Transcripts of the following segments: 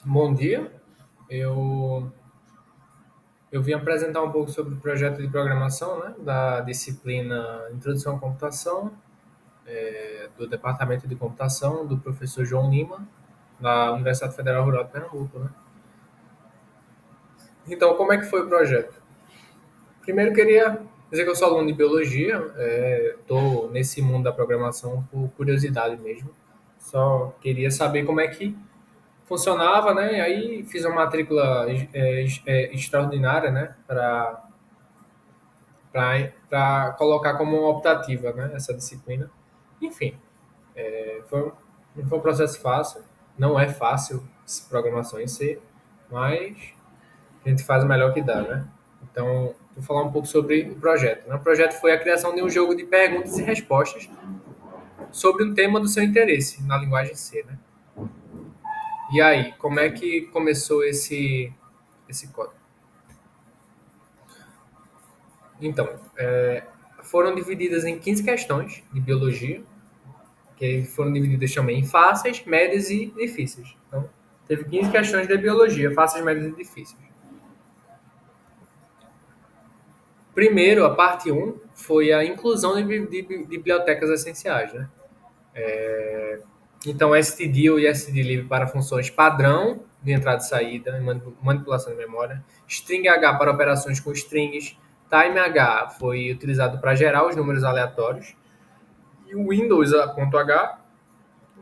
Bom dia. Eu, eu vim apresentar um pouco sobre o projeto de programação, né, da disciplina Introdução à Computação, do Departamento de Computação, do professor João Lima, da Universidade Federal Rural de Pernambuco, né? Então, como é que foi o projeto? Primeiro, queria dizer que eu sou aluno de biologia, estou nesse mundo da programação por curiosidade mesmo. Só queria saber como é que funcionava, né? E aí fiz uma matrícula extraordinária, né, para colocar como optativa, né, essa disciplina. Enfim, não foi um processo fácil, não é fácil programação em si, mas a gente faz o melhor que dá, né? Então, vou falar um pouco sobre o projeto, né? O projeto foi a criação de um jogo de perguntas e respostas sobre um tema do seu interesse na linguagem C, né? E aí, como é que começou esse código? Então, foram divididas em 15 questões de biologia, que foram divididas também em fáceis, médias e difíceis. Então, teve 15 questões de biologia, fáceis, médias e difíceis. Primeiro, a parte um foi a inclusão de bibliotecas essenciais, né? Então, stdio e stdlib para funções padrão de entrada e saída, manipulação de memória, string h para operações com strings, time h foi utilizado para gerar os números aleatórios, e o windows.h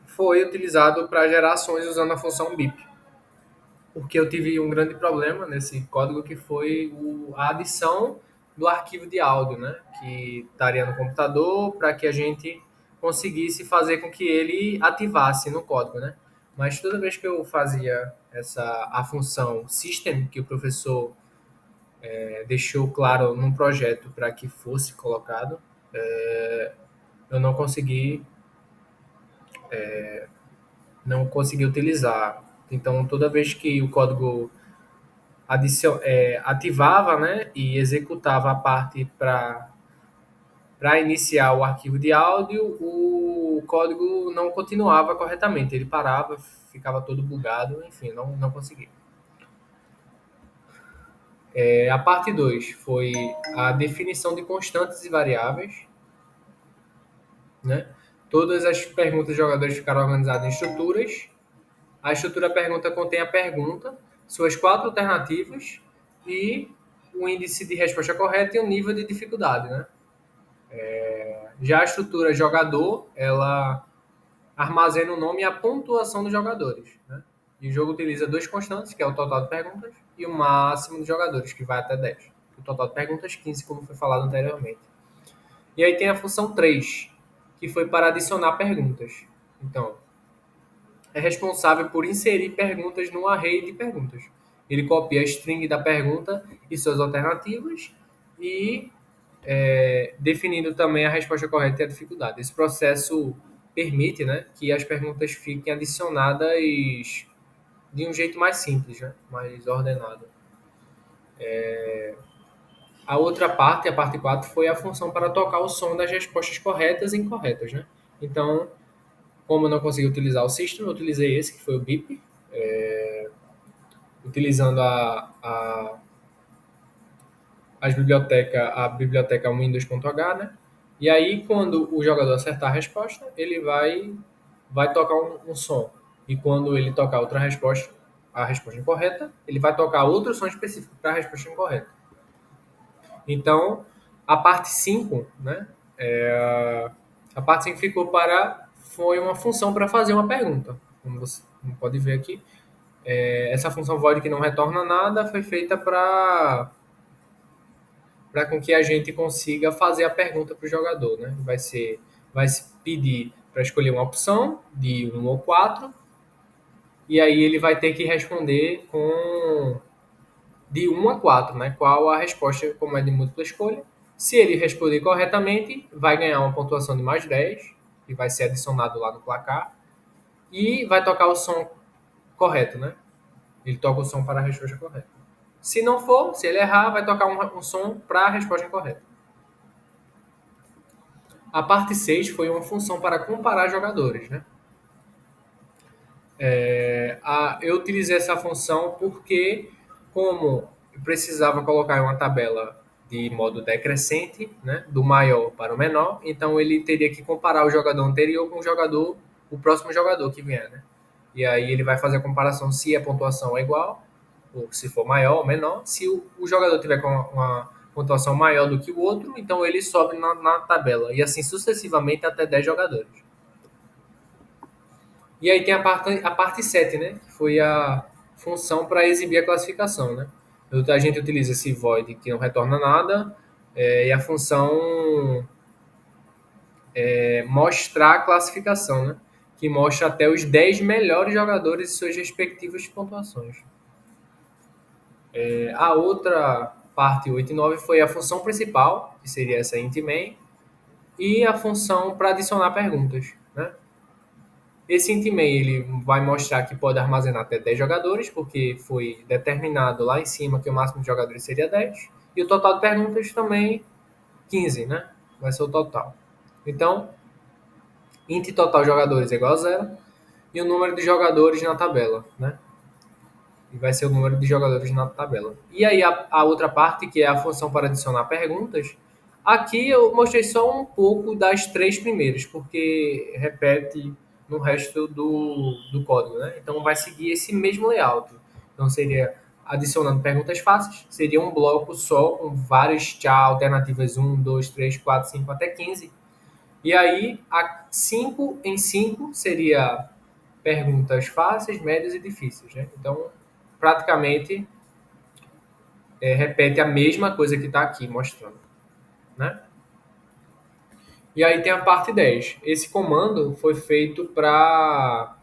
foi utilizado para gerar ações usando a função BIP. Porque eu tive um grande problema nesse código que foi a adição do arquivo de áudio, né? Que estaria no computador para que a gente conseguisse fazer com que ele ativasse no código, né? Mas toda vez que eu fazia a função system que o professor deixou claro num projeto para que fosse colocado, eu não consegui utilizar. Então toda vez que o código ativava, né, e executava a parte para iniciar o arquivo de áudio, o código não continuava corretamente, ele parava, ficava todo bugado, enfim, não conseguia. A parte 2 foi a definição de constantes e variáveis, né? Todas as perguntas dos jogadores ficaram organizadas em estruturas. A estrutura pergunta contém a pergunta, suas quatro alternativas e o índice de resposta correta e o nível de dificuldade, né? Já a estrutura jogador, ela armazena o nome e a pontuação dos jogadores, né? E o jogo utiliza dois constantes, que é o total de perguntas, e o máximo de jogadores, que vai até 10. O total de perguntas, 15, como foi falado anteriormente. E aí tem a função 3, que foi para adicionar perguntas. Então, é responsável por inserir perguntas no array de perguntas. Ele copia a string da pergunta e suas alternativas e definindo também a resposta correta e a dificuldade. Esse processo permite, né, que as perguntas fiquem adicionadas de um jeito mais simples, né, mais ordenado. A outra parte, a parte 4, foi a função para tocar o som das respostas corretas e incorretas. Né? Então, como eu não consegui utilizar o system, eu utilizei esse, que foi o BIP, utilizando a biblioteca Windows.h, né? E aí, quando o jogador acertar a resposta, ele vai tocar um som. E quando ele tocar outra resposta, a resposta incorreta, ele vai tocar outro som específico para a resposta incorreta. Então, a parte 5, né? A parte 5 foi uma função para fazer uma pergunta. Como você pode ver aqui, essa função void que não retorna nada foi feita para com que a gente consiga fazer a pergunta para o jogador, né? Vai se pedir para escolher uma opção de um ou 4 e aí ele vai ter que responder com de 1 a 4, né? Qual a resposta, como é de múltipla escolha. Se ele responder corretamente, vai ganhar uma pontuação de mais 10, que vai ser adicionado lá no placar, e vai tocar o som correto, né? Ele toca o som para a resposta correta. Se não for, se ele errar, vai tocar um som para a resposta incorreta. A parte 6 foi uma função para comparar jogadores, né? Eu utilizei essa função porque, como eu precisava colocar em uma tabela de modo decrescente, né, do maior para o menor, então ele teria que comparar o jogador anterior com o próximo jogador que vier, né? E aí ele vai fazer a comparação se a pontuação é igual, ou se for maior ou menor. Se o jogador tiver com uma pontuação maior do que o outro, então ele sobe na tabela. E assim sucessivamente até 10 jogadores. E aí tem a parte 7, né? Que foi a função para exibir a classificação, né? A gente utiliza esse void que não retorna nada, e a função mostrar a classificação, né? Que mostra até os 10 melhores jogadores e suas respectivas pontuações. A outra parte 8 e 9 foi a função principal, que seria essa int main, e a função para adicionar perguntas, né? Esse int main ele vai mostrar que pode armazenar até 10 jogadores, porque foi determinado lá em cima que o máximo de jogadores seria 10. E o total de perguntas também 15, né? Vai ser o total. Então, int total jogadores é igual a zero e o número de jogadores na tabela, né? E vai ser o número de jogadores na tabela. E aí a outra parte, que é a função para adicionar perguntas, aqui eu mostrei só um pouco das três primeiras, porque repete no resto do código, né? Então vai seguir esse mesmo layout. Então seria adicionando perguntas fáceis, seria um bloco só com várias alternativas 1, 2, 3, 4, 5 até 15. E aí a 5 em 5 seria perguntas fáceis, médias e difíceis, né? Então praticamente repete a mesma coisa que está aqui mostrando, né? E aí tem a parte 10. Esse comando foi feito para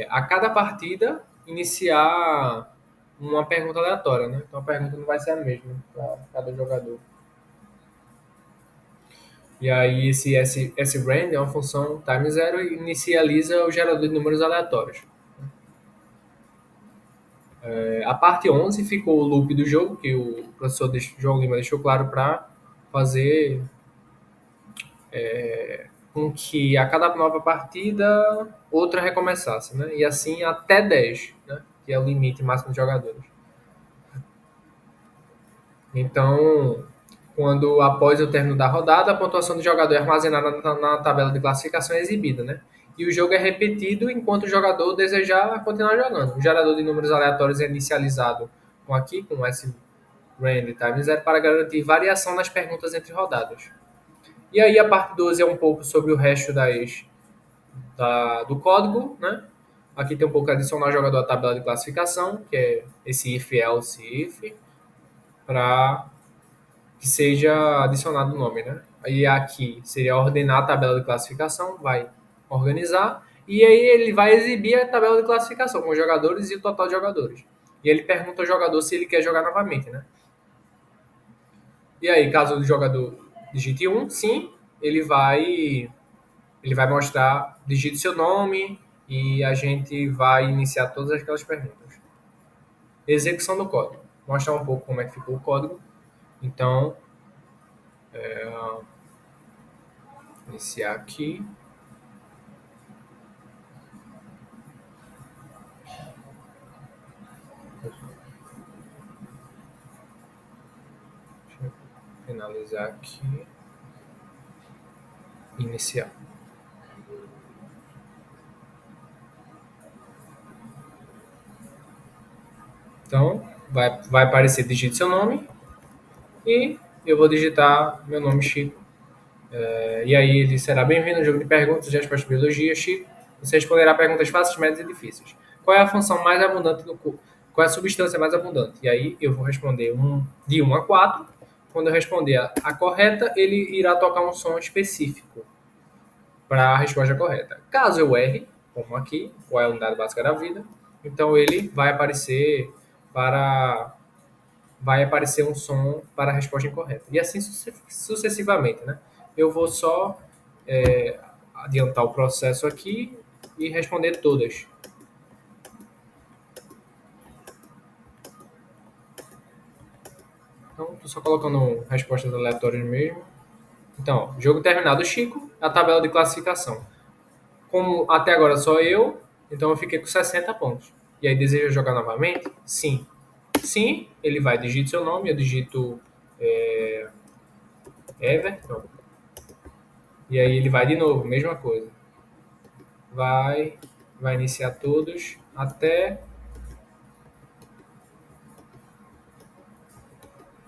a cada partida iniciar uma pergunta aleatória, né? Então a pergunta não vai ser a mesma para cada jogador. E aí esse srand é uma função time zero e inicializa o gerador de números aleatórios. A parte 11 ficou o loop do jogo, que o professor João Lima deixou claro para fazer com que a cada nova partida outra recomeçasse, né? E assim até 10, né? Que é o limite máximo de jogadores. Então, quando após o término da rodada, a pontuação do jogador é armazenada na tabela de classificação é exibida, né? E o jogo é repetido enquanto o jogador desejar continuar jogando. O gerador de números aleatórios é inicializado com esse rand time zero para garantir variação nas perguntas entre rodadas. E aí a parte 12 é um pouco sobre o resto do código, né? Aqui tem um pouco adicionar o jogador à tabela de classificação, que é esse if, else, if, para que seja adicionado o nome, né? Aí aqui seria ordenar a tabela de classificação, vai organizar, e aí ele vai exibir a tabela de classificação com os jogadores e o total de jogadores. E ele pergunta ao jogador se ele quer jogar novamente, né? E aí, caso o jogador digite 1, sim, ele vai mostrar, digite seu nome e a gente vai iniciar todas aquelas perguntas. Execução do código. Mostrar um pouco como é que ficou o código. Então, iniciar aqui. Deixa eu finalizar aqui. Iniciar. Então, vai aparecer, digite seu nome e eu vou digitar meu nome, Chico. E aí ele será bem-vindo ao jogo de perguntas e respostas de biologia, Chico. Você responderá perguntas fáceis, médias e difíceis. Qual é a função mais abundante no corpo? Qual é a substância mais abundante? E aí eu vou responder de 1 a 4. Quando eu responder a correta, ele irá tocar um som específico para a resposta correta. Caso eu erre, como aqui, qual é a unidade básica da vida, então ele para vai aparecer um som para a resposta incorreta. E assim sucessivamente, né? Eu vou só adiantar o processo aqui e responder todas. Então, estou só colocando respostas aleatórias mesmo. Então, ó, jogo terminado, Chico, a tabela de classificação. Como até agora só eu, Então eu fiquei com 60 pontos. E aí deseja jogar novamente? Sim. Sim, ele vai, digita seu nome, eu digito Everton. E aí ele vai de novo, mesma coisa. Vai, vai iniciar todos até.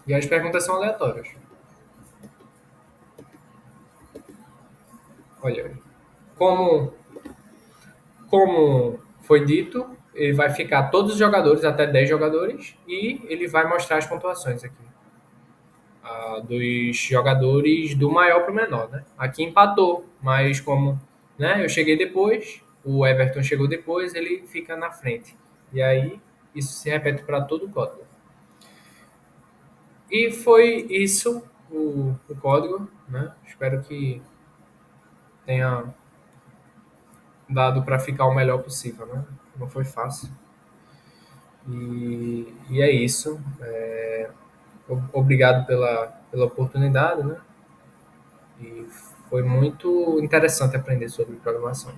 E as perguntas são aleatórias. Olha, como, como foi dito, ele vai ficar todos os jogadores, até 10 jogadores, e ele vai mostrar as pontuações aqui. Dos jogadores do maior para o menor, né? Aqui empatou, mas como, né, eu cheguei depois, o Everton chegou depois, ele fica na frente. E aí isso se repete para todo o código. E foi isso o código, né? Espero que tenha dado para ficar o melhor possível, né? Não foi fácil. E é isso. Obrigado pela oportunidade, né? E foi muito interessante aprender sobre programação.